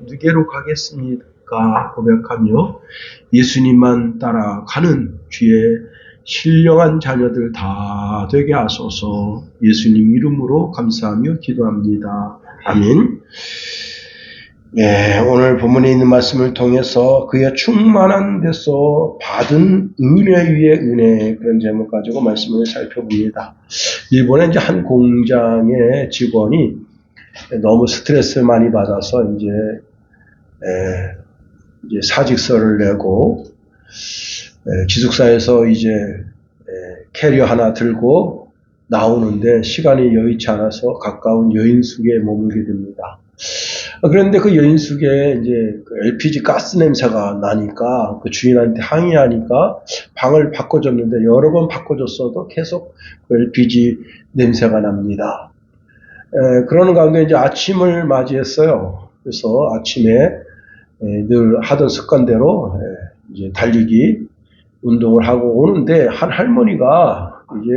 누구로 가겠습니까? 고백하며 예수님만 따라가는 주의 신령한 자녀들 다 되게 하소서. 예수님 이름으로 감사하며 기도합니다. 아멘. 네, 오늘 본문에 있는 말씀을 통해서 그의 충만한 데서 받은 은혜 위에 은혜, 그런 제목 가지고 말씀을 살펴봅니다. 일본의 이제 한 공장의 직원이 너무 스트레스를 많이 받아서 이제 사직서를 내고 기숙사에서 이제 캐리어 하나 들고 나오는데 시간이 여의치 않아서 가까운 여인숙에 머물게 됩니다. 그런데 그 여인숙에 이제 그 LPG 가스 냄새가 나니까 그 주인한테 항의하니까 방을 바꿔줬는데 여러 번 바꿔줬어도 계속 그 LPG 냄새가 납니다. 그러는 가운데 이제 아침을 맞이했어요. 그래서 아침에 늘 하던 습관대로 이제 달리기 운동을 하고 오는데 한 할머니가 이제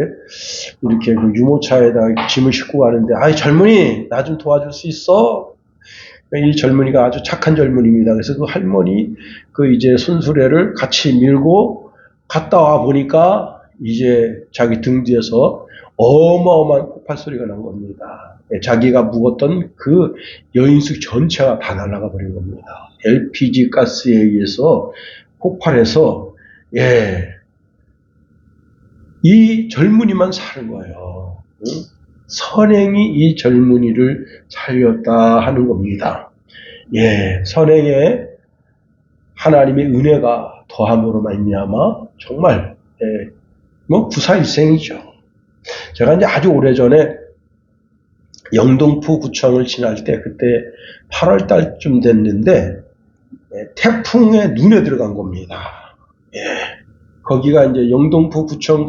이렇게 그 유모차에다 짐을 싣고 가는데, 아이 젊은이 나 좀 도와줄 수 있어? 이 젊은이가 아주 착한 젊은이입니다. 그래서 그 할머니 그 이제 손수레를 같이 밀고 갔다 와 보니까 이제 자기 등 뒤에서 어마어마한 폭발 소리가 난 겁니다. 자기가 묵었던 그 여인숙 전체가 다 날아가 버린 겁니다. LPG 가스에 의해서 폭발해서 이 젊은이만 사는 거예요. 선행이 이 젊은이를 살렸다 하는 겁니다. 선행에 하나님의 은혜가 더함으로 말미암아 정말 구사일생이죠. 제가 이제 아주 오래전에 영등포 구청을 지날 때 그때 8월 달쯤 됐는데 태풍의 눈에 들어간 겁니다. 거기가 이제 영등포 구청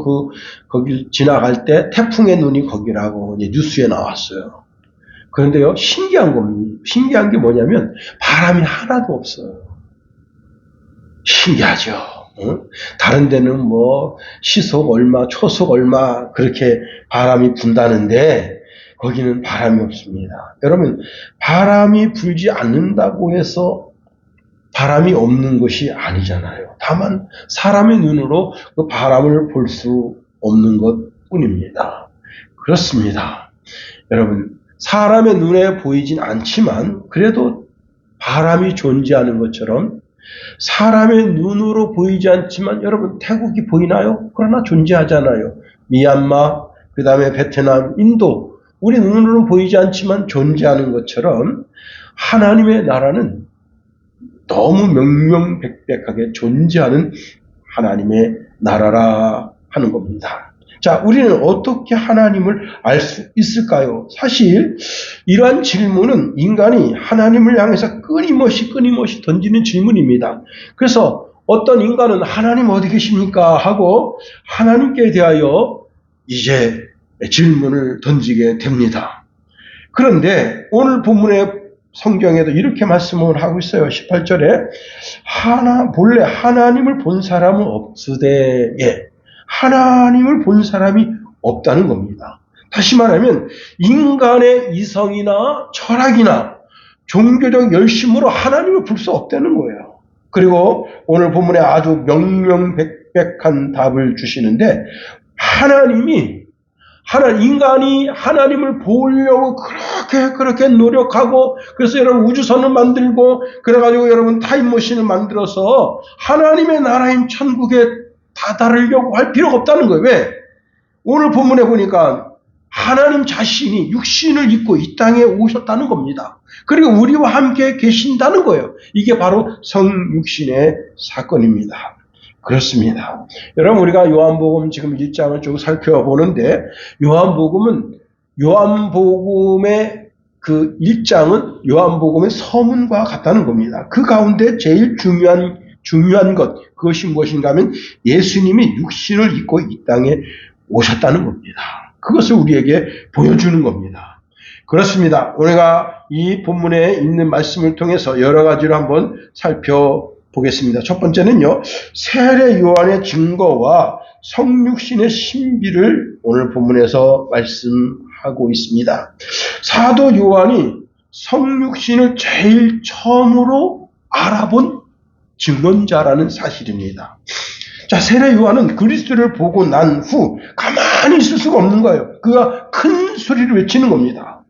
거기 지나갈 때 태풍의 눈이 거기라고 이제 뉴스에 나왔어요. 그런데요, 신기한 겁니다. 신기한 게 뭐냐면 바람이 하나도 없어요. 신기하죠. 다른 데는 뭐 시속 얼마, 초속 얼마 그렇게 바람이 분다는데 거기는 바람이 없습니다. 여러분, 바람이 불지 않는다고 해서 바람이 없는 것이 아니잖아요. 다만 사람의 눈으로 그 바람을 볼 수 없는 것뿐입니다. 그렇습니다. 여러분, 사람의 눈에 보이진 않지만 그래도 바람이 존재하는 것처럼 사람의 눈으로 보이지 않지만 여러분 태국이 보이나요? 그러나 존재하잖아요. 미얀마, 그 다음에 베트남, 인도, 우리 눈으로는 보이지 않지만 존재하는 것처럼 하나님의 나라는 너무 명명백백하게 존재하는 하나님의 나라라 하는 겁니다. 자, 우리는 어떻게 하나님을 알 수 있을까요? 사실 이러한 질문은 인간이 하나님을 향해서 끊임없이 던지는 질문입니다. 그래서 어떤 인간은 하나님 어디 계십니까? 하고 하나님께 대하여 이제 질문을 던지게 됩니다. 그런데 오늘 본문의 성경에도 이렇게 말씀을 하고 있어요. 18절에 본래 하나님을 본 사람은 없으되, 하나님을 본 사람이 없다는 겁니다. 다시 말하면 인간의 이성이나 철학이나 종교적 열심으로 하나님을 볼 수 없다는 거예요. 그리고 오늘 본문에 아주 명명백백한 답을 주시는데, 인간이 하나님을 보려고 그렇게 노력하고, 그래서 여러분 우주선을 만들고, 그래가지고 여러분 타임머신을 만들어서 하나님의 나라인 천국에 다다르려고 할 필요가 없다는 거예요. 왜? 오늘 본문에 보니까 하나님 자신이 육신을 입고 이 땅에 오셨다는 겁니다. 그리고 우리와 함께 계신다는 거예요. 이게 바로 성육신의 사건입니다. 그렇습니다. 여러분, 우리가 요한복음 지금 1장을 쭉 살펴보는데, 요한복음의 그 1장은 요한복음의 서문과 같다는 겁니다. 그 가운데 제일 중요한 것, 그것이 무엇인가 하면 예수님이 육신을 입고 이 땅에 오셨다는 겁니다. 그것을 우리에게 보여주는 겁니다. 그렇습니다. 우리가 이 본문에 있는 말씀을 통해서 여러 가지로 한번 살펴보겠습니다. 첫 번째는요, 세례 요한의 증거와 성육신의 신비를 오늘 본문에서 말씀하고 있습니다. 사도 요한이 성육신을 제일 처음으로 알아본 증언자라는 사실입니다. 자, 세례 요한은 그리스도를 보고 난 후 가만히 있을 수가 없는 거예요. 그가 큰 소리를 외치는 겁니다.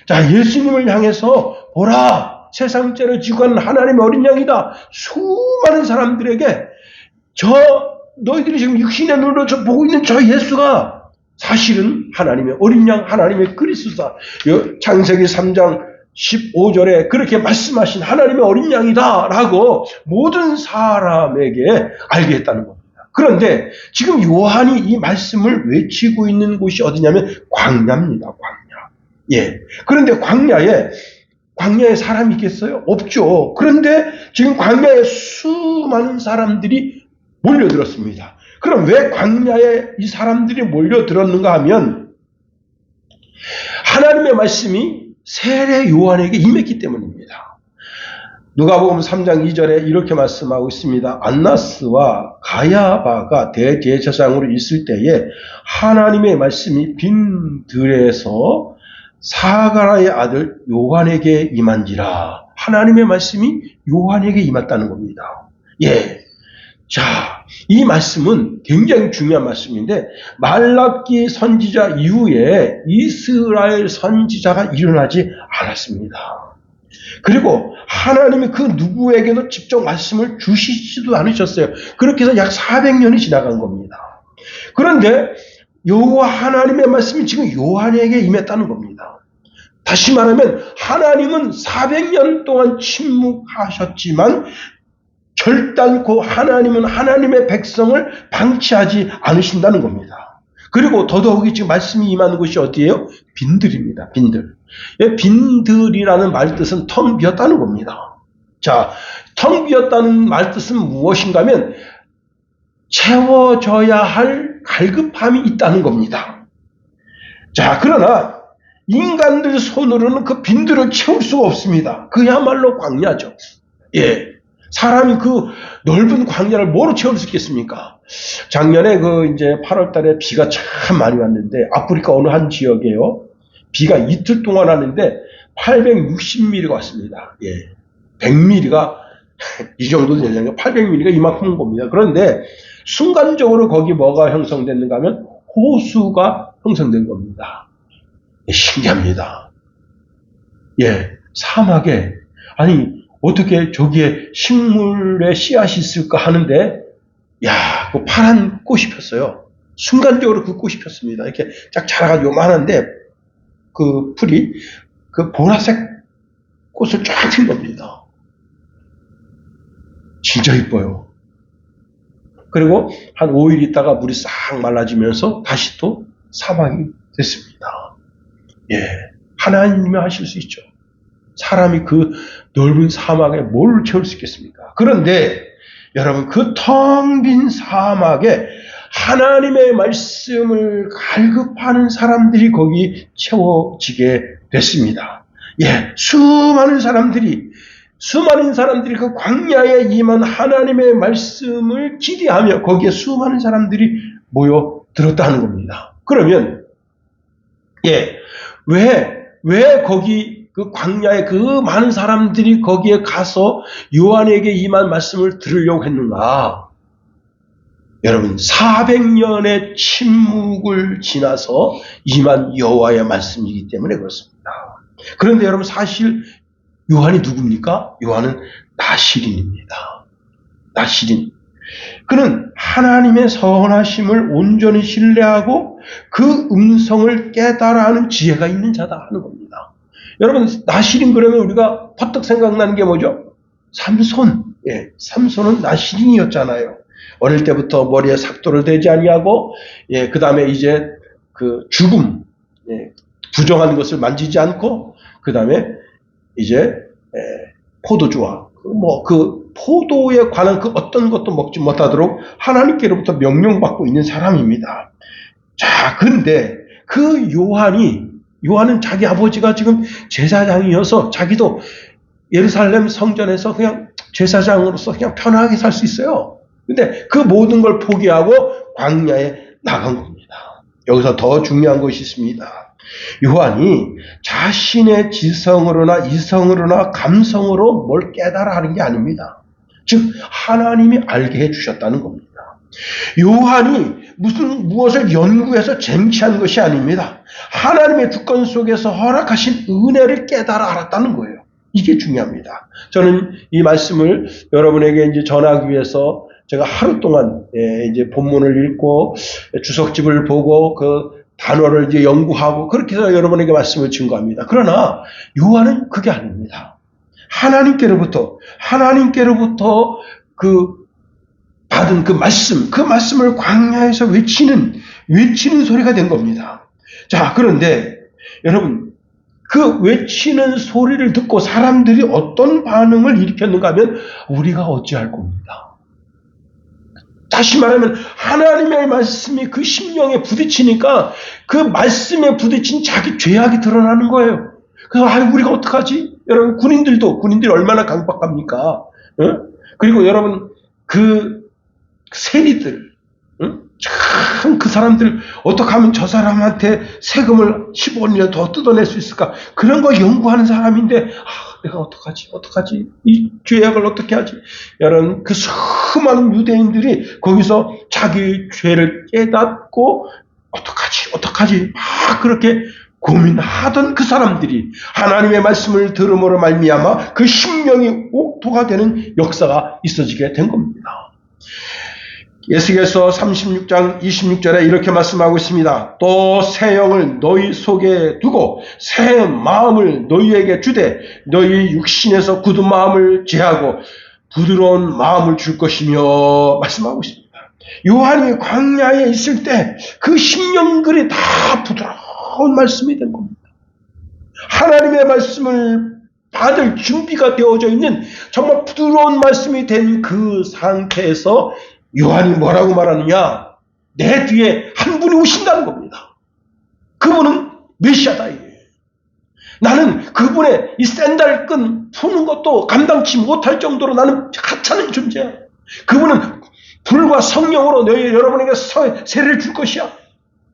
자, 예수님을 향해서 보라, 세상 죄를 지고 가는 하나님의 어린 양이다. 수많은 사람들에게 너희들이 지금 육신의 눈으로 보고 있는 저 예수가 사실은 하나님의 어린 양, 하나님의 그리스도다. 창세기 3장 15절에 그렇게 말씀하신 하나님의 어린 양이다 라고 모든 사람에게 알게 했다는 겁니다. 그런데 지금 요한이 이 말씀을 외치고 있는 곳이 어디냐면 광야입니다. 광야. 예. 그런데 광야에 사람이 있겠어요? 없죠. 그런데 지금 광야에 수많은 사람들이 몰려들었습니다. 그럼 왜 광야에 이 사람들이 몰려들었는가 하면 하나님의 말씀이 세례 요한에게 임했기 때문입니다. 누가복음 3장 2절에 이렇게 말씀하고 있습니다. 안나스와 가야바가 대제사장으로 있을 때에 하나님의 말씀이 빈 들에서 사가랴의 아들 요한에게 임한지라. 하나님의 말씀이 요한에게 임했다는 겁니다. 예. 자, 이 말씀은 굉장히 중요한 말씀인데 말라기 선지자 이후에 이스라엘 선지자가 일어나지 않았습니다. 그리고 하나님이 그 누구에게도 직접 말씀을 주시지도 않으셨어요. 그렇게 해서 약 400년이 지나간 겁니다. 그런데 여호와 하나님의 말씀이 지금 요한에게 임했다는 겁니다. 다시 말하면 하나님은 400년 동안 침묵하셨지만 결단코 하나님은 하나님의 백성을 방치하지 않으신다는 겁니다. 그리고 더더욱이 지금 말씀이 임하는 곳이 어디예요? 빈들입니다. 빈들. 빈들이라는 말 뜻은 텅 비었다는 겁니다. 자, 텅 비었다는 말 뜻은 무엇인가 하면 채워져야 할 갈급함이 있다는 겁니다. 자, 그러나 인간들 손으로는 그 빈들을 채울 수가 없습니다. 그야말로 광야죠. 예. 사람이 그 넓은 광야를 뭐로 채울 수 있겠습니까? 작년에 이제 8월 달에 비가 참 많이 왔는데, 아프리카 어느 한 지역에요. 비가 이틀 동안 왔는데, 860mm가 왔습니다. 예. 100mm가, 이 정도 되냐면 800mm가 이만큼 온 겁니다. 그런데, 순간적으로 거기 뭐가 형성됐는가 하면, 호수가 형성된 겁니다. 예, 신기합니다. 예. 사막에, 어떻게 저기에 식물의 씨앗이 있을까 하는데, 야, 그 파란 꽃이 폈어요. 순간적으로 그 꽃이 폈습니다. 이렇게 쫙 자라가지고 요만한데, 그 풀이, 그 보라색 꽃을 쫙 핀 겁니다. 진짜 이뻐요. 그리고 한 5일 있다가 물이 싹 말라지면서 다시 또 사막이 됐습니다. 예. 하나님이 하실 수 있죠. 사람이 그 넓은 사막에 뭘 채울 수 있겠습니까? 그런데 여러분 그 텅 빈 사막에 하나님의 말씀을 갈급하는 사람들이 거기 채워지게 됐습니다. 예, 수많은 사람들이 그 광야에 임한 하나님의 말씀을 기대하며 거기에 수많은 사람들이 모여 들었다는 겁니다. 그러면 왜 거기 그 광야에 그 많은 사람들이 거기에 가서 요한에게 임한 말씀을 들으려고 했는가? 여러분 400년의 침묵을 지나서 임한 여호와의 말씀이기 때문에 그렇습니다. 그런데 여러분 사실 요한이 누굽니까? 요한은 나시린입니다. 나시린. 그는 하나님의 선하심을 온전히 신뢰하고 그 음성을 깨달아 하는 지혜가 있는 자다 하는 겁니다. 여러분 나시린 그러면 우리가 퍼뜩 생각나는 게 뭐죠? 삼손. 예, 삼손은 나시린이었잖아요. 어릴 때부터 머리에 삭도를 대지 아니하고, 예, 그 다음에 이제 그 죽음, 예, 부정한 것을 만지지 않고, 그 다음에 이제 포도주와 그 포도에 관한 그 어떤 것도 먹지 못하도록 하나님께로부터 명령받고 있는 사람입니다. 자, 근데 그 요한은 자기 아버지가 지금 제사장이어서 자기도 예루살렘 성전에서 그냥 제사장으로서 그냥 편하게 살 수 있어요. 근데 그 모든 걸 포기하고 광야에 나간 겁니다. 여기서 더 중요한 것이 있습니다. 요한이 자신의 지성으로나 이성으로나 감성으로 뭘 깨달아 하는 게 아닙니다. 즉 하나님이 알게 해주셨다는 겁니다. 요한이 무엇을 연구해서 쟁취한 것이 아닙니다. 하나님의 주권 속에서 허락하신 은혜를 깨달아 알았다는 거예요. 이게 중요합니다. 저는 이 말씀을 여러분에게 이제 전하기 위해서 제가 하루 동안 이제 본문을 읽고 주석집을 보고 그 단어를 이제 연구하고 그렇게 해서 여러분에게 말씀을 증거합니다. 그러나 요한은 그게 아닙니다. 하나님께로부터 그 받은 그 말씀을 광야에서 외치는 소리가 된 겁니다. 자, 그런데 여러분, 그 외치는 소리를 듣고 사람들이 어떤 반응을 일으켰는가 하면 우리가 어찌할 겁니다. 다시 말하면 하나님의 말씀이 그 심령에 부딪히니까 그 말씀에 부딪힌 자기 죄악이 드러나는 거예요. 그래서 우리가 어떡하지? 여러분 군인들이 얼마나 강박합니까? 어? 그리고 여러분 그 세리들, 참 그 사람들 어떻게 하면 저 사람한테 세금을 15원이라도 더 뜯어낼 수 있을까? 그런 거 연구하는 사람인데 내가 어떡하지? 이 죄악을 어떻게 하지? 여러분 그 수많은 유대인들이 거기서 자기 죄를 깨닫고 어떡하지? 막 그렇게 고민하던 그 사람들이 하나님의 말씀을 들음으로 말미암아 그 심령이 옥토가 되는 역사가 있어지게 된 겁니다. 예수께서 36장 26절에 이렇게 말씀하고 있습니다. 또 새 영을 너희 속에 두고 새 마음을 너희에게 주되 너희 육신에서 굳은 마음을 제하고 부드러운 마음을 줄 것이며 말씀하고 있습니다. 요한이 광야에 있을 때 그 심령들이 다 부드러운 말씀이 된 겁니다. 하나님의 말씀을 받을 준비가 되어져 있는 정말 부드러운 말씀이 된 그 상태에서 요한이 뭐라고 말하느냐? 내 뒤에 한 분이 오신다는 겁니다. 그분은 메시아다. 나는 그분의 이 샌들끈 푸는 것도 감당치 못할 정도로 나는 하찮은 존재야. 그분은 불과 성령으로 여러분에게 세례를 줄 것이야.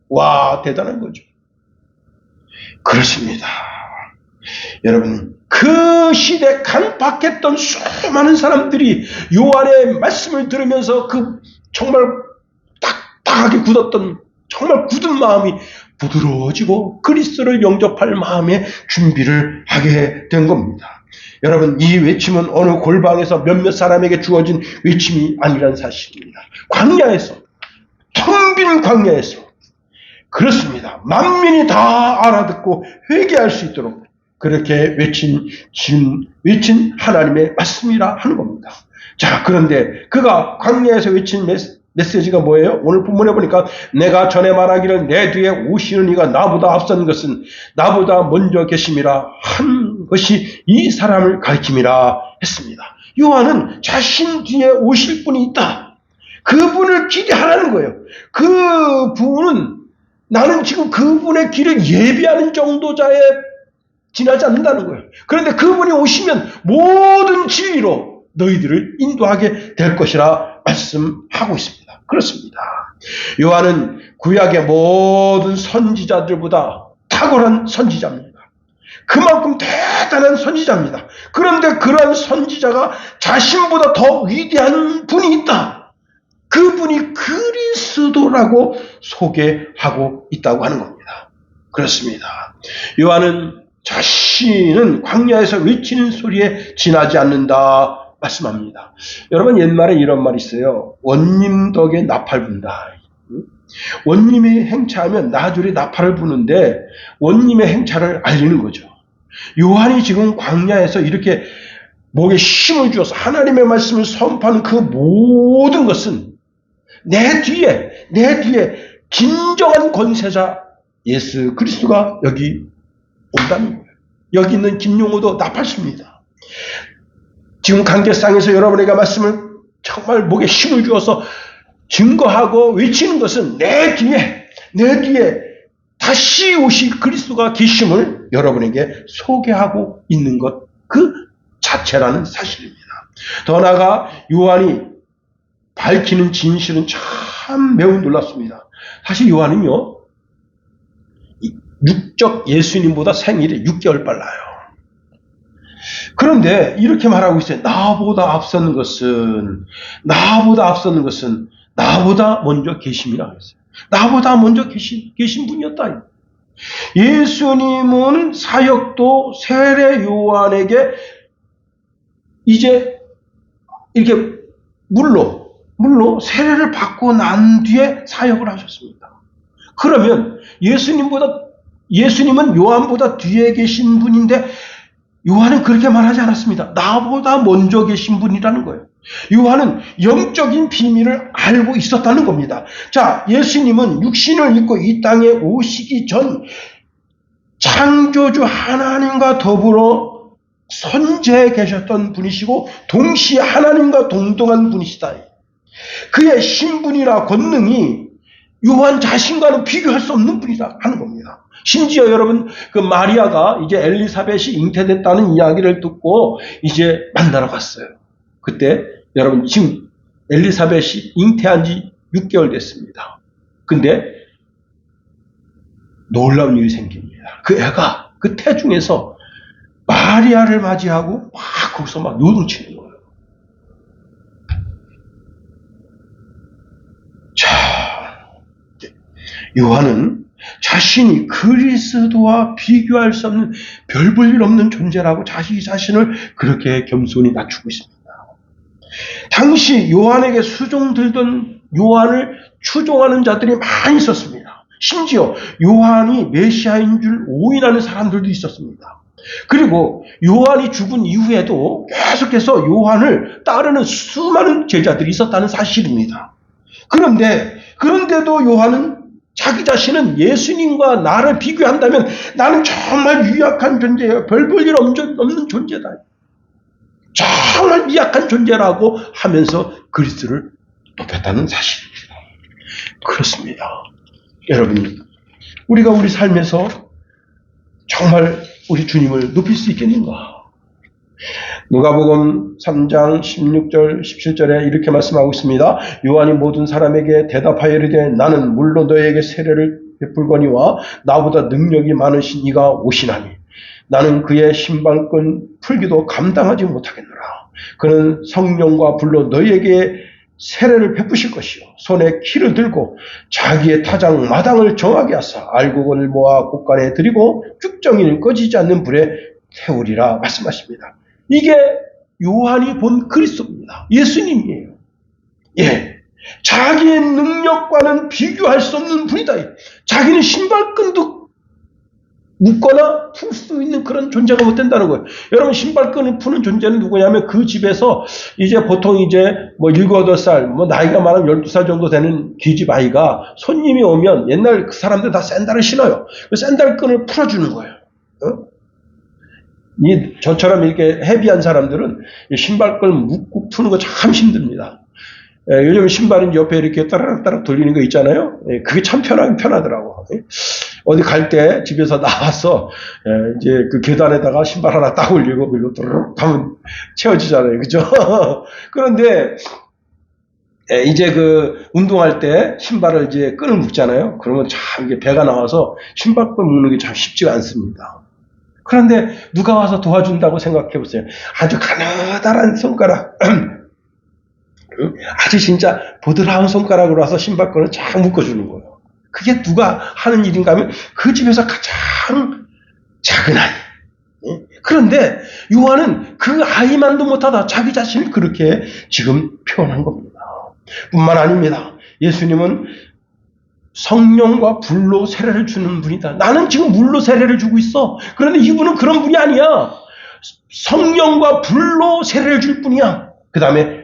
와, 대단한 거죠. 그렇습니다. 여러분, 그 시대 강박했던 수많은 사람들이 요한의 말씀을 들으면서 그 정말 딱딱하게 굳었던 정말 굳은 마음이 부드러워지고 그리스도를 영접할 마음의 준비를 하게 된 겁니다. 여러분, 이 외침은 어느 골방에서 몇몇 사람에게 주어진 외침이 아니란 사실입니다. 광야에서, 텅 빈 광야에서, 그렇습니다. 만민이 다 알아듣고 회개할 수 있도록 그렇게 외친 하나님의 말씀이라 하는 겁니다. 자, 그런데 그가 광야에서 외친 메시지가 뭐예요? 오늘 본문에 보니까 내가 전에 말하기를 내 뒤에 오시는 이가 나보다 앞선 것은 나보다 먼저 계심이라 한 것이 이 사람을 가리킴이라 했습니다. 요한은 자신 뒤에 오실 분이 있다. 그분을 기대하라는 거예요. 그분은 나는 지금 그분의 길을 예비하는 정도자에 지나지 않는다는 거예요. 그런데 그분이 오시면 모든 진리로 너희들을 인도하게 될 것이라 말씀하고 있습니다. 그렇습니다. 요한은 구약의 모든 선지자들보다 탁월한 선지자입니다. 그만큼 대단한 선지자입니다. 그런데 그러한 선지자가 자신보다 더 위대한 분이 있다. 그분이 그리스도라고 소개하고 있다고 하는 겁니다. 그렇습니다. 요한은 자신은 광야에서 외치는 소리에 지나지 않는다 말씀합니다. 여러분 옛말에 이런 말이 있어요. 원님 덕에 나팔 분다. 원님이 행차하면 나들이 나팔을 부는데 원님의 행차를 알리는 거죠. 요한이 지금 광야에서 이렇게 목에 힘을 주어서 하나님의 말씀을 선포하는 그 모든 것은 내 뒤에 진정한 권세자 예수 그리스도가 여기 온다는 거예요. 여기 있는 김용호도 나팔습니다. 지금 강제상에서 여러분에게 말씀을 정말 목에 힘을 주어서 증거하고 외치는 것은 내 뒤에 다시 오실 그리스도가 계심을 여러분에게 소개하고 있는 것 그 자체라는 사실입니다. 더 나아가 요한이 밝히는 진실은 참 매우 놀랍습니다. 사실 요한은요 육적 예수님보다 생일이 6개월 빨라요. 그런데 이렇게 말하고 있어요. 나보다 앞서는 것은 나보다 먼저 계심이라고 했어요. 나보다 먼저 계신 분이었다. 예수님은 사역도 세례 요한에게 이제 이렇게 물로 세례를 받고 난 뒤에 사역을 하셨습니다. 그러면 예수님은 요한보다 뒤에 계신 분인데 요한은 그렇게 말하지 않았습니다. 나보다 먼저 계신 분이라는 거예요. 요한은 영적인 비밀을 알고 있었다는 겁니다. 자, 예수님은 육신을 입고 이 땅에 오시기 전 창조주 하나님과 더불어 선제해 계셨던 분이시고 동시에 하나님과 동등한 분이시다. 그의 신분이나 권능이 요한 자신과는 비교할 수 없는 분이다 하는 겁니다. 심지어 여러분, 그 마리아가 이제 엘리사벳이 잉태됐다는 이야기를 듣고 이제 만나러 갔어요. 그때 여러분, 지금 엘리사벳이 잉태한 지 6개월 됐습니다. 근데 놀라운 일이 생깁니다. 그 애가 그 태중에서 마리아를 맞이하고 막 거기서 막 요동치는 거예요. 자, 요한은 자신이 그리스도와 비교할 수 없는 별 볼 일 없는 존재라고 자기 자신을 그렇게 겸손히 낮추고 있습니다. 당시 요한에게 수종들던 요한을 추종하는 자들이 많이 있었습니다. 심지어 요한이 메시아인 줄 오인하는 사람들도 있었습니다. 그리고 요한이 죽은 이후에도 계속해서 요한을 따르는 수많은 제자들이 있었다는 사실입니다. 그런데도 요한은 자기 자신은 예수님과 나를 비교한다면 나는 정말 유약한 존재예요. 별 볼 일 없는 존재다. 정말 미약한 존재라고 하면서 그리스도를 높였다는 사실입니다. 그렇습니다. 여러분, 우리가 우리 삶에서 정말 우리 주님을 높일 수 있겠는가? 누가복음 3장 16절 17절에 이렇게 말씀하고 있습니다. 요한이 모든 사람에게 대답하여 이르되 나는 물로 너희에게 세례를 베풀거니와 나보다 능력이 많으신 이가 오시나니 나는 그의 신발끈 풀기도 감당하지 못하겠노라. 그는 성령과 불로 너희에게 세례를 베푸실 것이요 손에 키를 들고 자기의 타작 마당을 정하게 하사 알곡을 모아 곳간에 들이고 쭉정이는 꺼지지 않는 불에 태우리라 말씀하십니다. 이게 요한이 본 그리스도입니다. 예수님이에요. 예, 자기의 능력과는 비교할 수 없는 분이다. 자기는 신발끈도 묶거나 풀 수 있는 그런 존재가 못 된다는 거예요. 여러분, 신발끈을 푸는 존재는 누구냐면 그 집에서 이제 보통 이제 뭐 7, 8살, 뭐 나이가 많으면 12살 정도 되는 기집 아이가 손님이 오면 옛날 그 사람들 다 샌들을 신어요. 그 샌들끈을 풀어주는 거예요. 저처럼 이렇게 헤비한 사람들은 신발끈 묶고 푸는 거 참 힘듭니다. 요즘 신발은 옆에 이렇게 따라락 돌리는 거 있잖아요. 그게 참 편하더라고. 어디 갈 때 집에서 나와서 이제 그 계단에다가 신발 하나 딱 올리고 그리고 또르륵 하면 채워지잖아요. 그죠? 그런데 이제 그 운동할 때 신발을 이제 끈을 묶잖아요. 그러면 참 이게 배가 나와서 신발끈 묶는 게 참 쉽지가 않습니다. 그런데 누가 와서 도와준다고 생각해 보세요. 아주 가느다란 손가락, 아주 진짜 보드라운 손가락으로 와서 신발끈을 쫙 묶어주는 거예요. 그게 누가 하는 일인가 하면 그 집에서 가장 작은 아이. 그런데 요한은 그 아이만도 못하다 자기 자신을 그렇게 지금 표현한 겁니다. 뿐만 아닙니다. 예수님은 성령과 불로 세례를 주는 분이다. 나는 지금 물로 세례를 주고 있어. 그런데 이분은 그런 분이 아니야. 성령과 불로 세례를 줄 뿐이야. 그 다음에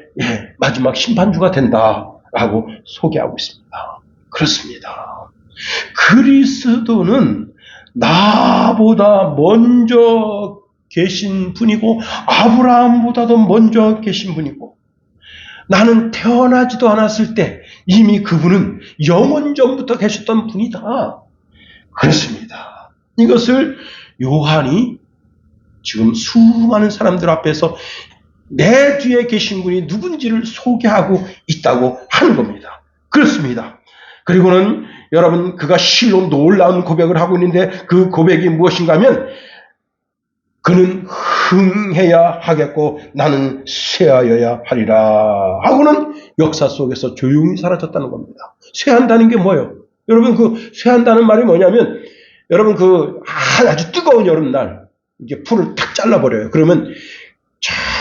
마지막 심판주가 된다라고 소개하고 있습니다. 그렇습니다. 그리스도는 나보다 먼저 계신 분이고 아브라함보다도 먼저 계신 분이고 나는 태어나지도 않았을 때 이미 그분은 영원 전부터 계셨던 분이다. 그렇습니다. 이것을 요한이 지금 수많은 사람들 앞에서 내 뒤에 계신 분이 누군지를 소개하고 있다고 하는 겁니다. 그렇습니다. 그리고는 여러분, 그가 실로 놀라운 고백을 하고 있는데 그 고백이 무엇인가 하면 그는 흥해야 하겠고 나는 쇠하여야 하리라 하고는 역사 속에서 조용히 사라졌다는 겁니다. 쇠한다는 게 뭐예요? 여러분, 그 쇠한다는 말이 뭐냐면 여러분, 그 아주 뜨거운 여름날 이게 풀을 탁 잘라버려요. 그러면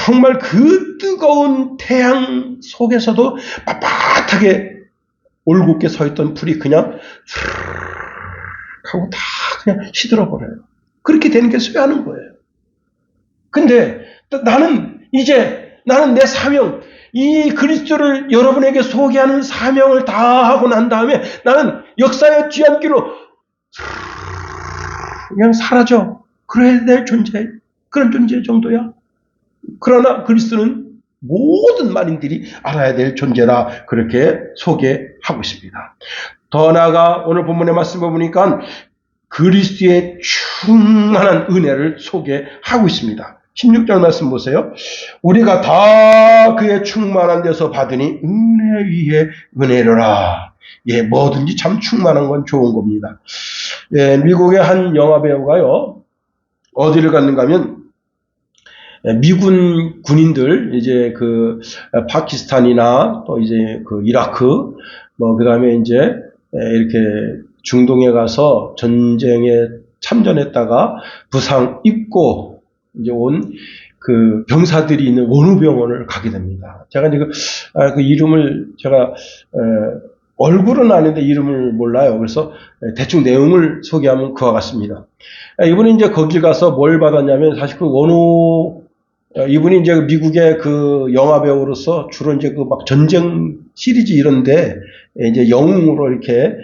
정말 그 뜨거운 태양 속에서도 빳빳하게 올곧게 서 있던 풀이 그냥 하고 다 그냥 시들어버려요. 그렇게 되는 게 쇠하는 거예요. 근데 나는 내 사명, 이 그리스도를 여러분에게 소개하는 사명을 다 하고 난 다음에 나는 역사의 뒤안길로 그냥 사라져. 그래야 될 존재, 그런 존재 정도야. 그러나 그리스도는 모든 만인들이 알아야 될 존재라 그렇게 소개하고 있습니다. 더 나아가 오늘 본문의 말씀을 보니까 그리스도의 충만한 은혜를 소개하고 있습니다. 16절 말씀 보세요. 우리가 다 그의 충만한 데서 받으니 은혜 위에 은혜로라. 예, 뭐든지 참 충만한 건 좋은 겁니다. 예, 미국의 한 영화 배우가요, 어디를 갔는가 하면 미군 군인들, 이제 그 파키스탄이나 또 이제 그 이라크, 그 다음에 이제 이렇게 중동에 가서 전쟁에 참전했다가 부상 입고 이제 온 그 병사들이 있는 원우병원을 가게 됩니다. 제가 이제 그 이름을 제가 얼굴은 아는데 이름을 몰라요. 그래서 대충 내용을 소개하면 그와 같습니다. 이분이 이제 거기 가서 뭘 받았냐면 사실 그 이분이 이제 미국의 그 영화 배우로서 주로 이제 그 막 전쟁 시리즈 이런데 이제 영웅으로 이렇게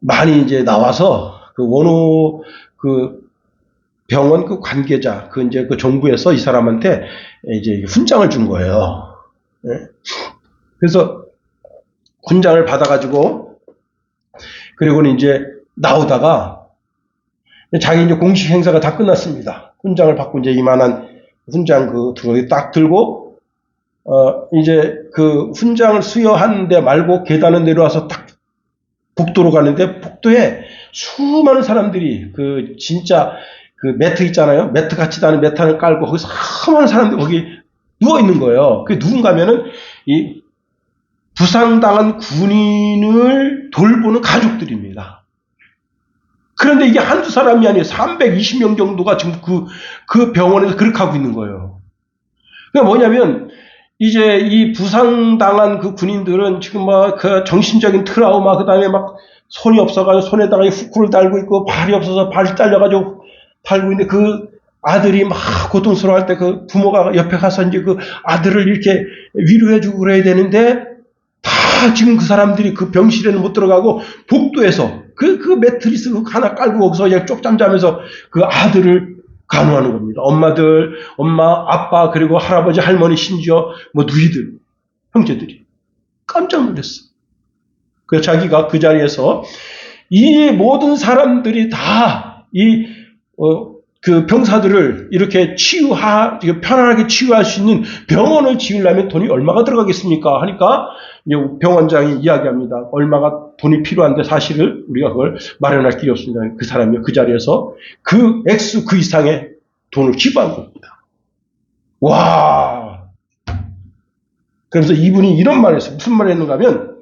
많이 이제 나와서 그 원우 그 병원 그 관계자 그 이제 그 정부에서 이 사람한테 이제 훈장을 준 거예요. 그래서 훈장을 받아가지고 그리고는 이제 나오다가 자기 이제 공식 행사가 다 끝났습니다. 훈장을 받고 이제 이만한 훈장 그 두개 딱 들고 이제 그 훈장을 수여한 데 말고 계단을 내려와서 딱 복도로 가는데 복도에 수많은 사람들이 그 진짜 그 매트 있잖아요. 매트 같지도 않은 매트를 깔고 거기서 수많은 사람들이 거기 누워 있는 거예요. 그게 누군가 하면은 이 부상당한 군인을 돌보는 가족들입니다. 그런데 이게 한두 사람이 아니에요. 320명 정도가 지금 그 병원에서 그렇게 하고 있는 거예요. 그게 뭐냐면, 이제 이 부상당한 그 군인들은 지금 막 그 정신적인 트라우마, 그 다음에 막 손이 없어가지고 손에다가 후크를 달고 있고, 발이 없어서 발이 잘려가지고 달고 있는데 그 아들이 막 고통스러워할 때 그 부모가 옆에 가서 이제 그 아들을 이렇게 위로해주고 그래야 되는데, 다 지금 그 사람들이 그 병실에는 못 들어가고 복도에서 그 매트리스 하나 깔고 거기서 그냥 쪽잠 자면서 그 아들을 간호하는 겁니다. 엄마, 아빠, 그리고 할아버지, 할머니, 심지어 뭐 누이들, 형제들이 깜짝 놀랐어. 그래서 자기가 그 자리에서 이 모든 사람들이 다 그 병사들을 이렇게 편안하게 치유할 수 있는 병원을 지으려면 돈이 얼마가 들어가겠습니까? 하니까 병원장이 이야기합니다. 얼마가 돈이 필요한데 사실은 우리가 그걸 마련할 길이 없습니다. 그 사람이 그 자리에서 그 액수 그 이상의 돈을 기부한 겁니다. 와! 그래서 이분이 이런 말을 했어요. 무슨 말을 했는가 하면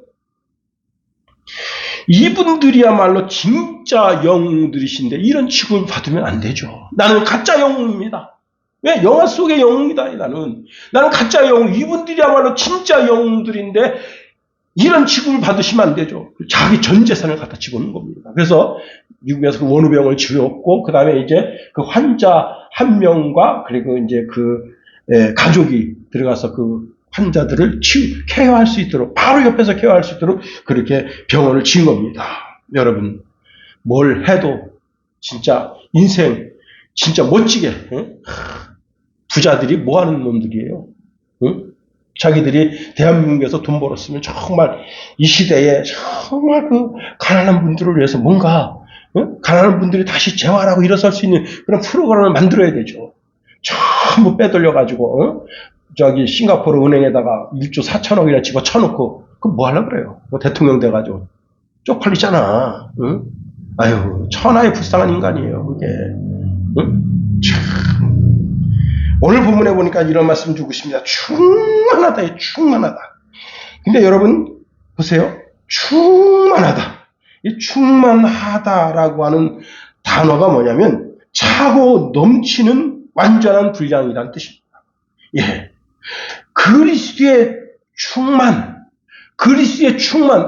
이분들이야말로 진짜 영웅들이신데 이런 취급을 받으면 안 되죠. 나는 가짜 영웅입니다. 왜? 영화 속의 영웅이다. 나는 가짜 영웅. 이분들이야말로 진짜 영웅들인데 이런 취급을 받으시면 안 되죠. 자기 전 재산을 갖다 집어넣는 겁니다. 그래서 미국에서 그 원우병을 지었고 그 다음에 이제 그 환자 한 명과 그리고 이제 그 가족이 들어가서 그 환자들을 케어할 수 있도록 바로 옆에서 케어할 수 있도록 그렇게 병원을 지은 겁니다. 여러분 뭘 해도 진짜 인생 진짜 멋지게 부자들이 뭐하는 놈들이에요. 자기들이 대한민국에서 돈 벌었으면 정말 이 시대에 정말 그 가난한 분들을 위해서 뭔가 가난한 분들이 다시 재활하고 일어설 수 있는 그런 프로그램을 만들어야 되죠. 전부 빼돌려가지고 저기 싱가포르 은행에다가 1조 4천억이나 집어쳐놓고 그거 뭐 하려고 그래요? 뭐 대통령 돼가지고 쪽팔리잖아. 응? 아유, 천하의 불쌍한 인간이에요, 그게. 응? 참. 오늘 본문에 보니까 이런 말씀 주고 싶습니다. 충만하다, 충만하다. 근데 여러분, 보세요. 충만하다. 이 충만하다라고 하는 단어가 뭐냐면, 차고 넘치는 완전한 분량이라는 뜻입니다. 예. 그리스도의 충만,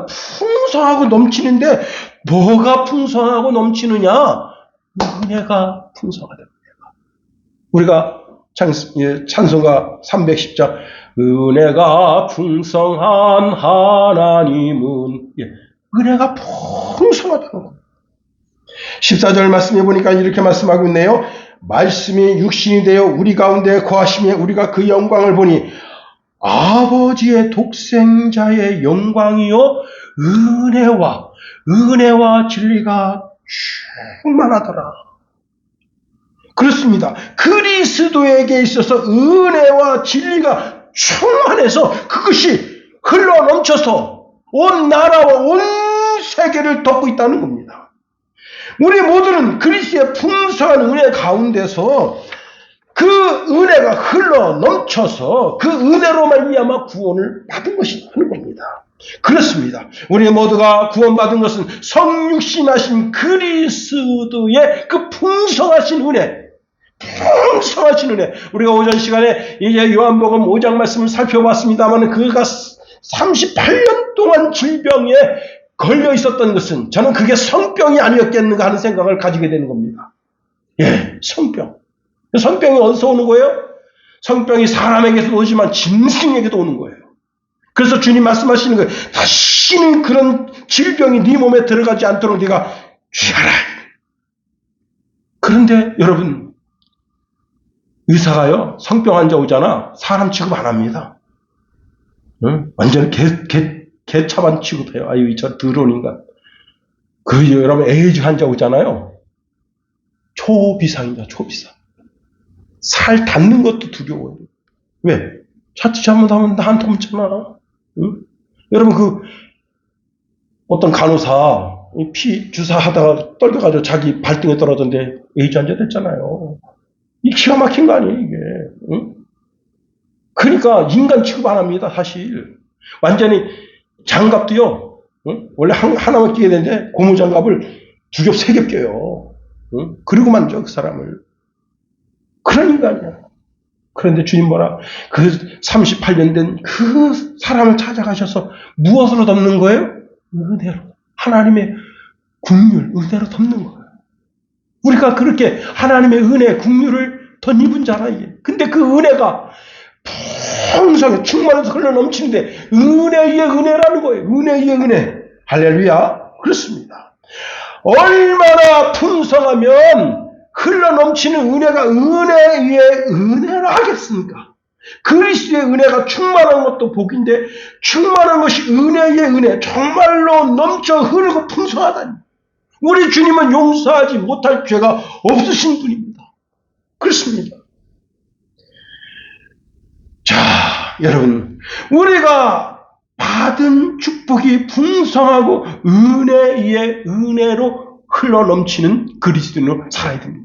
풍성하고 넘치는데, 뭐가 풍성하고 넘치느냐? 은혜가 풍성하다. 우리가 찬송가 310장, 은혜가 풍성한 하나님은, 예, 은혜가 풍성하다는 겁니다. 14절 말씀해 보니까 이렇게 말씀하고 있네요. 말씀이 육신이 되어 우리 가운데 거하시며 우리가 그 영광을 보니 아버지의 독생자의 영광이요 은혜와 진리가 충만하더라. 그렇습니다. 그리스도에게 있어서 은혜와 진리가 충만해서 그것이 흘러넘쳐서 온 나라와 온 세계를 덮고 있다는 겁니다. 우리 모두는 그리스도의 풍성한 은혜 가운데서 그 은혜가 흘러넘쳐서 그 은혜로 말미암아 구원을 받은 것이라는 겁니다. 그렇습니다. 우리 모두가 구원받은 것은 성육신하신 그리스도의 그 풍성하신 은혜, 우리가 오전 시간에 이제 요한복음 5장 말씀을 살펴봤습니다만 그가 38년 동안 질병에 걸려 있었던 것은 저는 그게 성병이 아니었겠는가 하는 생각을 가지게 되는 겁니다. 예, 성병. 성병이 어디서 오는 거예요? 성병이 사람에게도 오지만 짐승에게도 오는 거예요. 그래서 주님 말씀하시는 거예요. 다시는 그런 질병이 네 몸에 들어가지 않도록 네가 취하라. 그런데 여러분, 의사가요, 성병 환자 오잖아. 사람 취급 안 합니다. 응? 완전 개차반 취급해요. 아유, 저 더러운 인간. 여러분, 에이즈 환자 오잖아요. 초비상입니다, 초비상. 살 닿는 것도 두려워요. 왜? 자칫 잘못하면 나한테 묻잖아. 응? 여러분, 어떤 간호사, 피 주사하다가 떨겨가지고 자기 발등에 떨어졌는데 에이즈 환자 됐잖아요. 이 기가 막힌 거 아니에요, 이게. 응? 그러니까 인간 취급 안 합니다, 사실. 완전히 장갑도요, 응? 원래 하나만 끼게 되는데 고무장갑을 2겹, 3겹 껴요. 응? 그리고 만져, 그 사람을. 그런 인간이야. 그런데 주님 뭐라? 그 38년 된 그 사람을 찾아가셔서 무엇으로 덮는 거예요? 은혜로. 하나님의 국률, 은혜로 덮는 거예요. 우리가 그렇게 하나님의 은혜, 국률을 덧입은 자라, 이게. 근데 그 은혜가 풍성해, 충만해서 흘러넘치는데, 은혜의 은혜라는 거예요. 은혜의 은혜. 할렐루야. 그렇습니다. 얼마나 풍성하면 흘러넘치는 은혜가 은혜 위에 은혜라 하겠습니까? 그리스도의 은혜가 충만한 것도 복인데, 충만한 것이 은혜의 은혜, 정말로 넘쳐 흐르고 풍성하다니. 우리 주님은 용서하지 못할 죄가 없으신 분입니다. 그렇습니다. 자, 여러분, 우리가 받은 축복이 풍성하고 은혜의 은혜로 흘러넘치는 그리스도인으로 살아야 됩니다.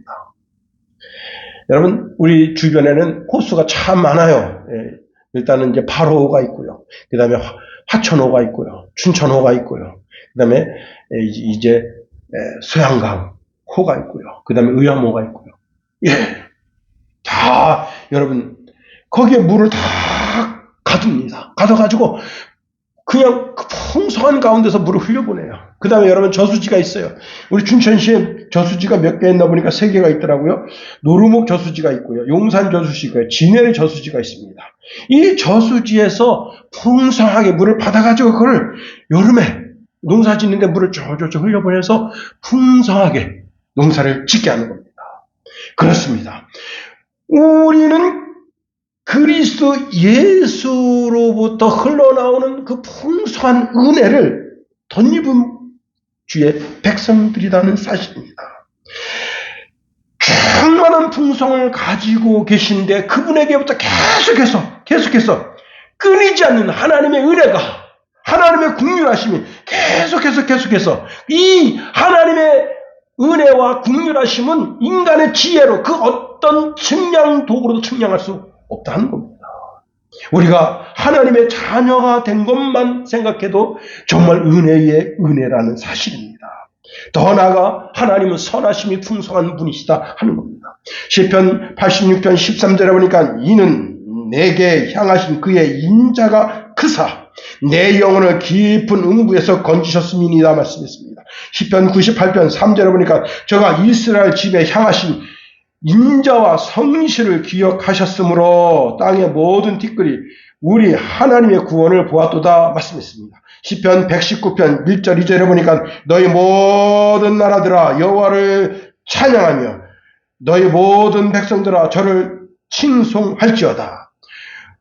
여러분, 우리 주변에는 호수가 참 많아요. 예, 일단은 이제 발호가 있고요. 그 다음에 화천호가 있고요. 춘천호가 있고요. 그 다음에 이제 소양강 호가 있고요. 그 다음에 의암호가 있고요. 예. 다, 여러분, 거기에 물을 다 가둡니다. 가둬가지고, 그냥 그 풍성한 가운데서 물을 흘려보내요. 그 다음에 여러분 저수지가 있어요. 우리 춘천시에 저수지가 몇 개 있나 보니까 3개가 있더라고요. 노루목 저수지가 있고요. 용산 저수지가 있고요. 진해리 저수지가 있습니다. 이 저수지에서 풍성하게 물을 받아가지고 그걸 여름에 농사 짓는데 물을 쫄쫄쫄 흘려보내서 풍성하게 농사를 짓게 하는 겁니다. 그렇습니다. 우리는 그리스도 예수로부터 흘러나오는 그 풍성한 은혜를 덧입은 주의 백성들이라는 사실입니다. 충만한 풍성을 가지고 계신데 그분에게부터 계속해서 끊이지 않는 하나님의 은혜가 하나님의 국률하심이 계속해서 이 하나님의 은혜와 국률하심은 인간의 지혜로 그 어떤 측량 도구로도 측량할 수 없다는 겁니다. 우리가 하나님의 자녀가 된 것만 생각해도 정말 은혜의 은혜라는 사실입니다. 더 나아가 하나님은 선하심이 풍성한 분이시다 하는 겁니다. 시편 86편 13절에 보니까 이는 내게 향하신 그의 인자가 크사 내 영혼을 깊은 음부에서 건지셨음이니이다 말씀했습니다. 시편 98편 3절에 보니까 저가 이스라엘 집에 향하신 인자와 성실을 기억하셨으므로 땅의 모든 티끌이 우리 하나님의 구원을 보았도다 말씀했습니다. 시편 119편 1절 2절에 보니까 너희 모든 나라들아 여호와를 찬양하며 너희 모든 백성들아 저를 칭송할지어다.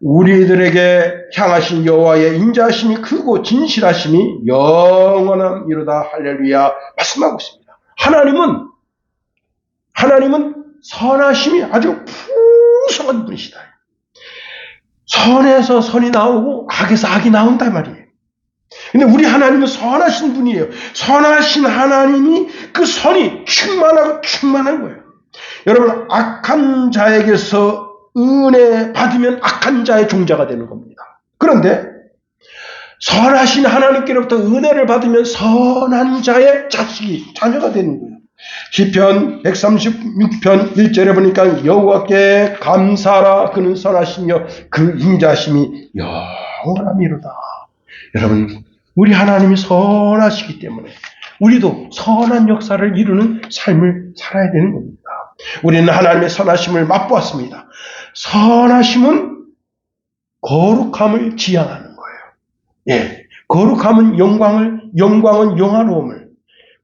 우리들에게 향하신 여호와의 인자하심이 크고 진실하심이 영원함이로다. 할렐루야 말씀하고 있습니다. 하나님은 선하심이 아주 풍성한 분이시다. 선에서 선이 나오고 악에서 악이 나온단 말이에요. 근데 우리 하나님은 선하신 분이에요. 선하신 하나님이 그 선이 충만한 거예요. 여러분, 악한 자에게서 은혜 받으면 악한 자의 종자가 되는 겁니다. 그런데 선하신 하나님께로부터 은혜를 받으면 선한 자의 자녀가 되는 거예요. 시편 136편 1절에 보니까 여호와께 감사하라 그는 선하시며 그 인자심이 영원함이로다. 여러분, 우리 하나님이 선하시기 때문에 우리도 선한 역사를 이루는 삶을 살아야 되는 겁니다. 우리는 하나님의 선하심을 맛보았습니다. 선하심은 거룩함을 지향하는 거예요. 예, 거룩함은 영광은 영화로움을.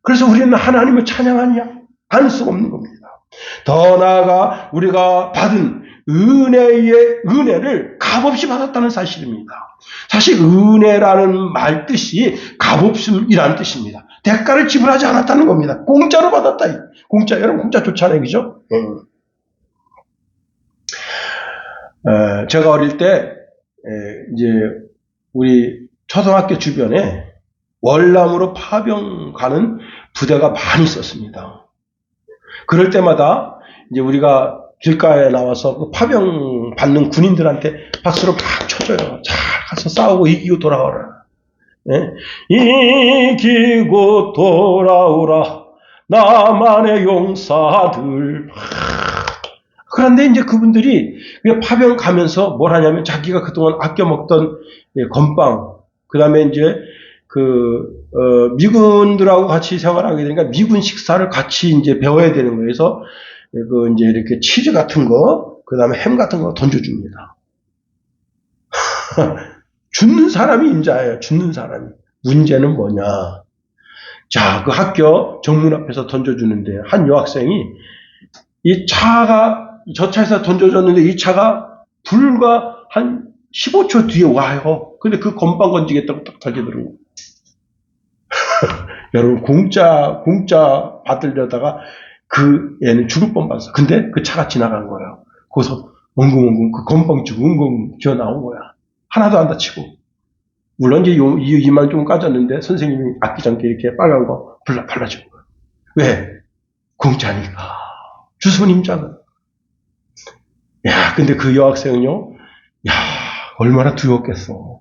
그래서 우리는 하나님을 찬양하냐? 안 수가 없는 겁니다. 더 나아가 우리가 받은 은혜를 값없이 받았다는 사실입니다. 사실 은혜라는 말 뜻이 값없음이라는 뜻입니다. 대가를 지불하지 않았다는 겁니다. 공짜로 받았다. 여러분 공짜 좋잖아요, 그죠? 제가 어릴 때 이제 우리 초등학교 주변에 월남으로 파병 가는 부대가 많이 있었습니다. 그럴 때마다 이제 우리가 길가에 나와서 그 파병 받는 군인들한테 박수를 막 쳐줘요. 잘 가서 싸우고 이기고 돌아오라. 예? 이기고 돌아오라. 나만의 용사들. 그런데 이제 그분들이 파병 가면서 뭘 하냐면 자기가 그동안 아껴 먹던 건빵, 그 다음에 이제 미군들하고 같이 생활하게 되니까 미군 식사를 같이 이제 배워야 되는 거예요. 그래서 이제 이렇게 치즈 같은 거, 그 다음에 햄 같은 거 던져줍니다. 죽는 사람이 인자예요. 죽는 사람이. 문제는 뭐냐. 자, 그 학교 정문 앞에서 던져주는데 한 여학생이 저 차에서 던져줬는데 이 차가 불과 한 15초 뒤에 와요. 근데 그 건빵 건지겠다고 딱 던져들은 거예요. 여러분, 공짜 받으려다가 그 애는 죽을 뻔봤어. 근데 그 차가 지나간 거예요. 거기서 엉금엉금 그 건빵 주고 엉금 기어 나온 거야. 하나도 안 다치고. 물론 이제 이만 좀 까졌는데 선생님이 아끼지 이렇게 빨간 거 발라준 거예요. 왜? 공짜니까. 주소님자가. 야, 근데 그 여학생은요, 야, 얼마나 두렵겠어.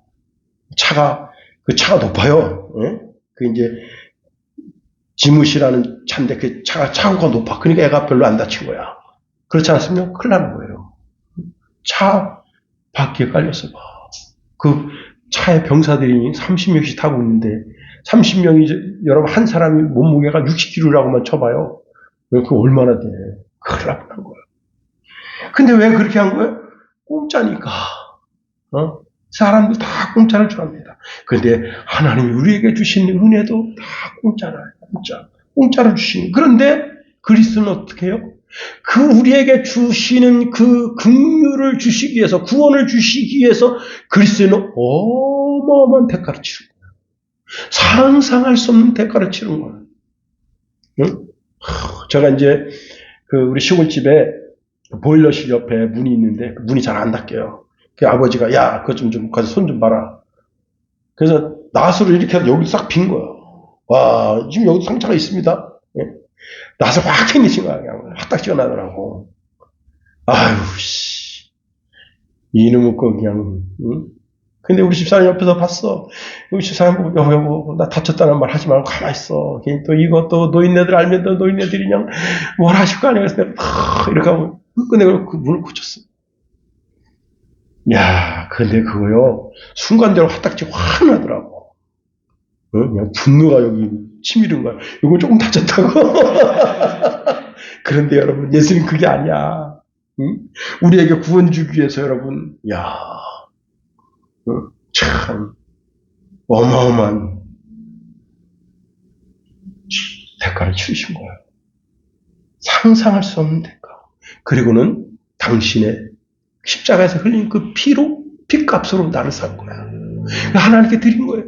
그 차가 높아요. 예? 그 이제 지무시라는 차인데 그 차고가 높아. 그러니까 애가 별로 안 다친 거야. 그렇지 않습니까? 큰일 나는 거예요. 차 바퀴에 깔려서 봐. 그 차에 병사들이 30명씩 타고 있는데 30명이 여러분 한 사람이 몸무게가 60kg라고만 쳐봐요. 그 얼마나 돼? 큰일 나는 거예요. 근데 왜 그렇게 한 거예요? 공짜니까. 사람도 다 공짜를 좋아합니다. 그런데 하나님이 우리에게 주신 은혜도 다 공짜라요. 공짜로 주시는. 그런데 그리스도는 어떻게 해요? 그 우리에게 주시는 그 긍휼을 주시기 위해서, 구원을 주시기 위해서 그리스도는 어마어마한 대가를 치른 거예요. 상상할 수 없는 대가를 치른 거예요. 응? 제가 이제 우리 시골집에 보일러실 옆에 문이 있는데 그 문이 잘 안 닫혀요. 그 아버지가 야, 그거 좀 가서 손 좀 봐라. 그래서 낫으로 이렇게 해서 여기 싹 빈 거야. 와, 지금 여기 상처가 있습니다. 예? 낫을 확 튕기신 거야. 그냥 확딱 튀어나더라고. 아유, 씨. 이놈의 거 그냥, 응? 근데 우리 집사람 옆에서 봤어. 우리 집사람 보고, 여보, 나 다쳤다는 말 하지 말고 가만히 있어. 또 이것도 노인네들 알면 또 노인네들이 그냥 뭘 하실 거 아니야. 그래서 내가 이렇게 하고, 끝내고 그 문을 고쳤어. 야, 근데 그거요. 순간대로 화딱지 확 나더라고. 그냥 분노가 여기 치밀은 거야. 이거 조금 다쳤다고. 그런데 여러분, 예수님 그게 아니야. 응? 우리에게 구원 주기 위해서 여러분, 야, 참 어마어마한 대가를 치르신 거예요. 상상할 수 없는 대가. 그리고는 당신의 십자가에서 흘린 그 피로, 피값으로 나를 산 거야. 하나님께 드린 거예요.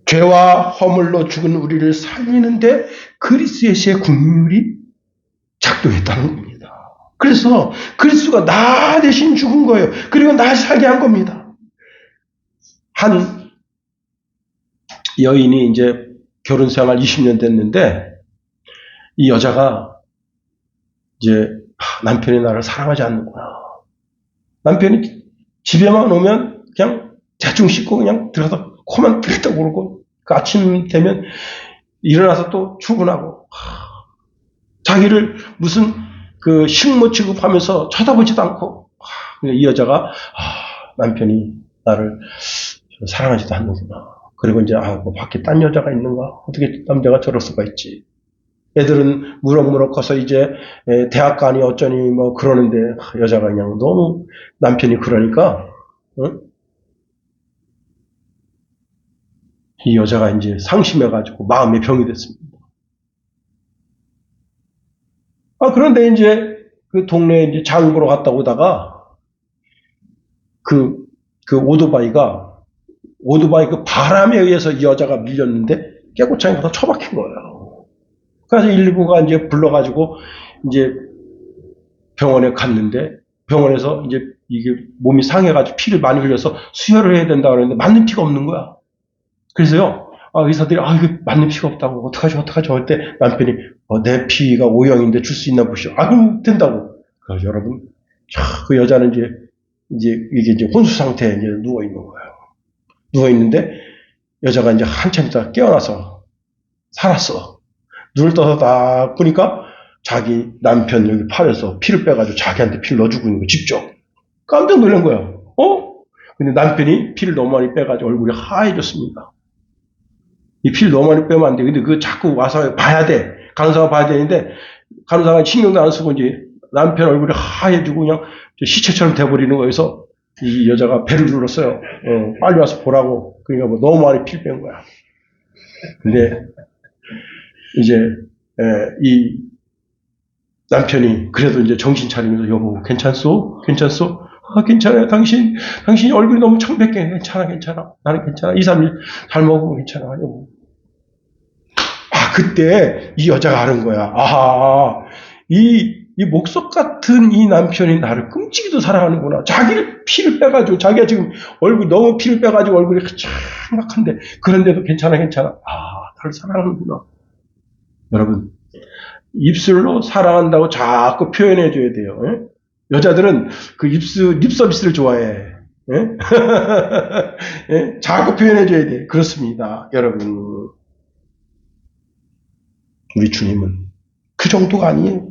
죄와 허물로 죽은 우리를 살리는데 그리스도의 씨의 국률이 작동했다는 겁니다. 그래서 그리스도가 나 대신 죽은 거예요. 그리고 날 살게 한 겁니다. 한 여인이 이제 결혼 생활 20년 됐는데 이 여자가 이제 남편이 나를 사랑하지 않는구나. 남편이 집에만 오면 그냥 대충 씻고 그냥 들어가서 코만 들었다 그러고 그 아침 되면 일어나서 또 출근하고 자기를 무슨 그 식모 취급하면서 쳐다보지도 않고 이 여자가 남편이 나를 사랑하지도 않는구나. 그리고 이제 뭐 밖에 딴 여자가 있는가? 어떻게 남자가 저럴 수가 있지? 애들은 무럭무럭 커서 이제 대학 가니 어쩌니 뭐 그러는데 여자가 그냥 너무 남편이 그러니까 이 여자가 이제 상심해가지고 마음의 병이 됐습니다. 그런데 이제 그 동네에 이제 장 보러 갔다 오다가 그 오토바이가 그 바람에 의해서 이 여자가 밀렸는데 깨고창에 가서 처박힌 거예요. 그래서 119가 이제 불러가지고 이제 병원에 갔는데 병원에서 이제 이게 몸이 상해가지고 피를 많이 흘려서 수혈을 해야 된다 그랬는데 맞는 피가 없는 거야. 그래서요, 의사들이, 이거 맞는 피가 없다고, 어떡하죠? 할 때 남편이, 내 피가 O형인데 줄 수 있나 보시오. 그럼 된다고. 그래서 여러분, 그 여자는 이제 혼수 상태에 이제 누워있는 거예요. 누워있는데, 여자가 이제 한참 있다가 깨어나서 살았어. 눈을 떠서 딱 보니까 자기 남편 여기 팔에서 피를 빼가지고 자기한테 피를 넣어주고 있는 거 직접. 깜짝 놀란 거예요. 근데 남편이 피를 너무 많이 빼가지고 얼굴이 하얘졌습니다. 이 피를 너무 많이 빼면 안 돼. 근데 그거 자꾸 와서 봐야 돼. 간호사가 봐야 되는데, 간호사가 신경도 안 쓰고 이제 남편 얼굴이 하얘지고 그냥 시체처럼 돼버리는 거여서 이 여자가 배를 눌렀어요. 빨리 와서 보라고. 그러니까 뭐 너무 많이 피를 뺀 거야. 근데 이제, 이 남편이 그래도 이제 정신 차리면서 여보, 괜찮소? 괜찮아요. 당신이 얼굴이 너무 청백해. 괜찮아. 나는 괜찮아. 2, 3일 잘 먹으면 괜찮아. 여보. 그때 이 여자가 아는 거야. 이 목석 같은 이 남편이 나를 끔찍이도 사랑하는구나. 자기를 피를 빼가지고, 자기가 지금 너무 피를 빼가지고 얼굴이 창백한데, 그런데도 괜찮아. 나를 사랑하는구나. 여러분, 입술로 사랑한다고 자꾸 표현해줘야 돼요. 여자들은 그 립 서비스를 좋아해. 자꾸 표현해줘야 돼. 그렇습니다. 여러분. 우리 주님은 그 정도가 아니에요.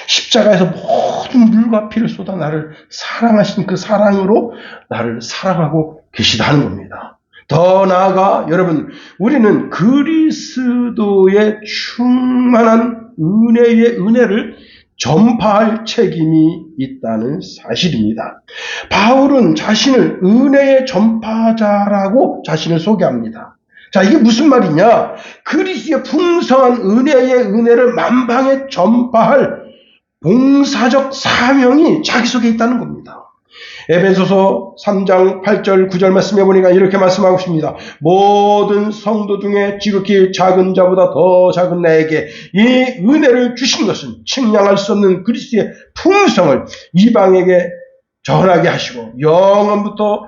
십자가에서 모든 물과 피를 쏟아 나를 사랑하신 그 사랑으로 나를 사랑하고 계시다는 겁니다. 더 나아가 여러분, 우리는 그리스도의 충만한 은혜의 은혜를 전파할 책임이 있다는 사실입니다. 바울은 자신을 은혜의 전파자라고 자신을 소개합니다. 자, 이게 무슨 말이냐? 그리스도의 풍성한 은혜의 은혜를 만방에 전파할 봉사적 사명이 자기 속에 있다는 겁니다. 에베소서 3장 8절 9절 말씀해 보니까 이렇게 말씀하고 있습니다. 모든 성도 중에 지극히 작은 자보다 더 작은 나에게 이 은혜를 주신 것은 측량할 수 없는 그리스도의 풍성을 이방에게 전하게 하시고 영원부터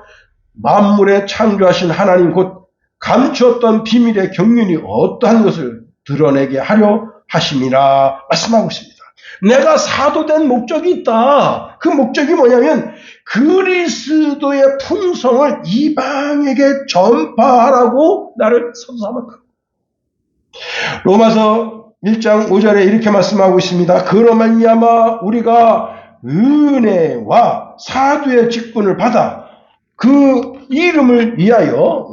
만물에 창조하신 하나님 곧 감추었던 비밀의 경륜이 어떠한 것을 드러내게 하려 하심이라 말씀하고 있습니다. 내가 사도된 목적이 있다. 그 목적이 뭐냐면 그리스도의 풍성을 이방에게 전파하라고 나를 사도 삼았다. 로마서 1장 5절에 이렇게 말씀하고 있습니다. 그로 말미암아 우리가 은혜와 사도의 직분을 받아 그 이름을 위하여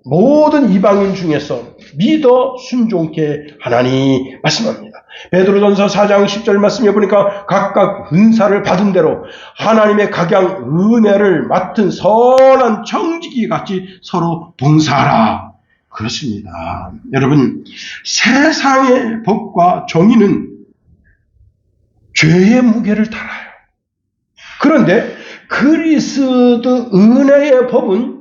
모든 이방인 중에서 믿어 순종케 하나니 말씀합니다. 베드로전서 4장 10절 말씀해 보니까 각각 은사를 받은 대로 하나님의 각양 은혜를 맡은 선한 청지기 같이 서로 봉사하라. 그렇습니다. 여러분, 세상의 법과 정의는 죄의 무게를 달아요. 그런데 그리스도 은혜의 법은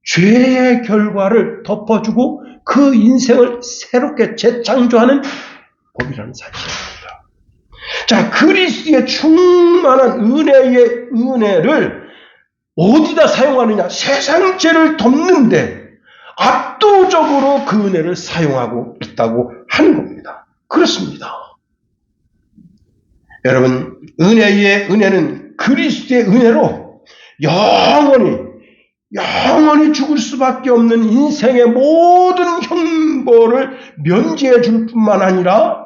죄의 결과를 덮어주고 그 인생을 새롭게 재창조하는 법이라는 사실입니다. 자, 그리스도의 충만한 은혜의 은혜를 어디다 사용하느냐? 세상 죄를 덮는데 압도적으로 그 은혜를 사용하고 있다고 하는 겁니다. 그렇습니다. 여러분, 은혜의 은혜는 그리스도의 은혜로 영원히 죽을 수밖에 없는 인생의 모든 형벌을 면제해 줄 뿐만 아니라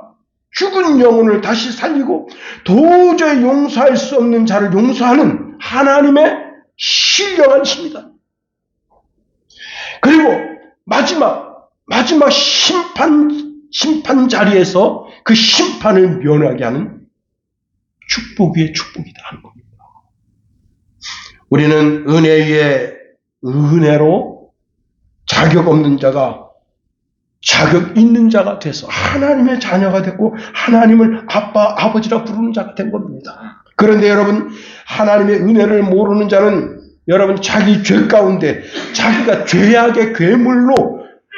죽은 영혼을 다시 살리고 도저히 용서할 수 없는 자를 용서하는 하나님의 신령한 힘이다. 그리고 마지막 심판 자리에서 그 심판을 면하게 하는 축복 위에 축복이다 하는 겁니다. 우리는 은혜 위에 은혜로 자격 없는 자가 자격 있는 자가 돼서 하나님의 자녀가 됐고 하나님을 아빠, 아버지라 부르는 자가 된 겁니다. 그런데 여러분, 하나님의 은혜를 모르는 자는 여러분 자기 죄 가운데 자기가 죄악의 괴물로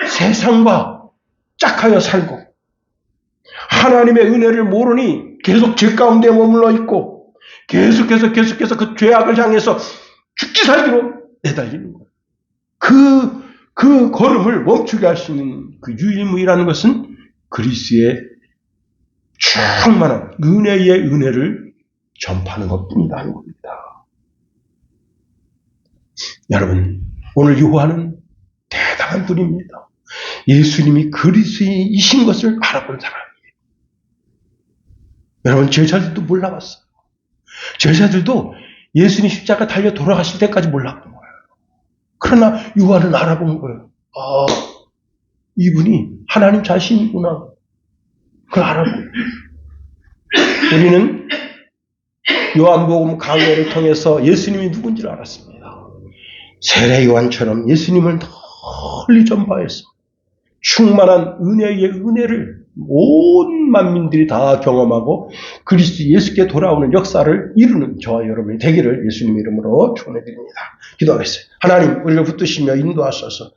세상과 짝하여 살고 하나님의 은혜를 모르니 계속 죄 가운데 머물러 있고 계속해서 그 죄악을 향해서 죽기 살기로 내달리는 거예요. 그 걸음을 멈추게 할 수 있는 그 유일무이라는 것은 그리스도의 충만한 은혜의 은혜를 전파하는 것뿐이다 하는 겁니다. 여러분, 오늘 요한은 대단한 분입니다. 예수님이 그리스도이신 것을 알아본 사람이에요. 여러분, 제자들도 몰라봤어요. 제자들도 예수님 십자가 달려 돌아가실 때까지 몰랐던 거예요. 그러나 요한은 알아본 거예요. 아, 이분이 하나님 자신이구나. 그걸 알아본 거예요. 우리는 요한복음 강해를 통해서 예수님이 누군지를 알았습니다. 세례 요한처럼 예수님을 널리 전파해서 충만한 은혜의 은혜를 온 만민들이 다 경험하고 그리스도 예수께 돌아오는 역사를 이루는 저와 여러분이 되기를 예수님 이름으로 축원해 드립니다. 기도하겠습니다. 하나님, 우리를 붙드시며 인도하소서.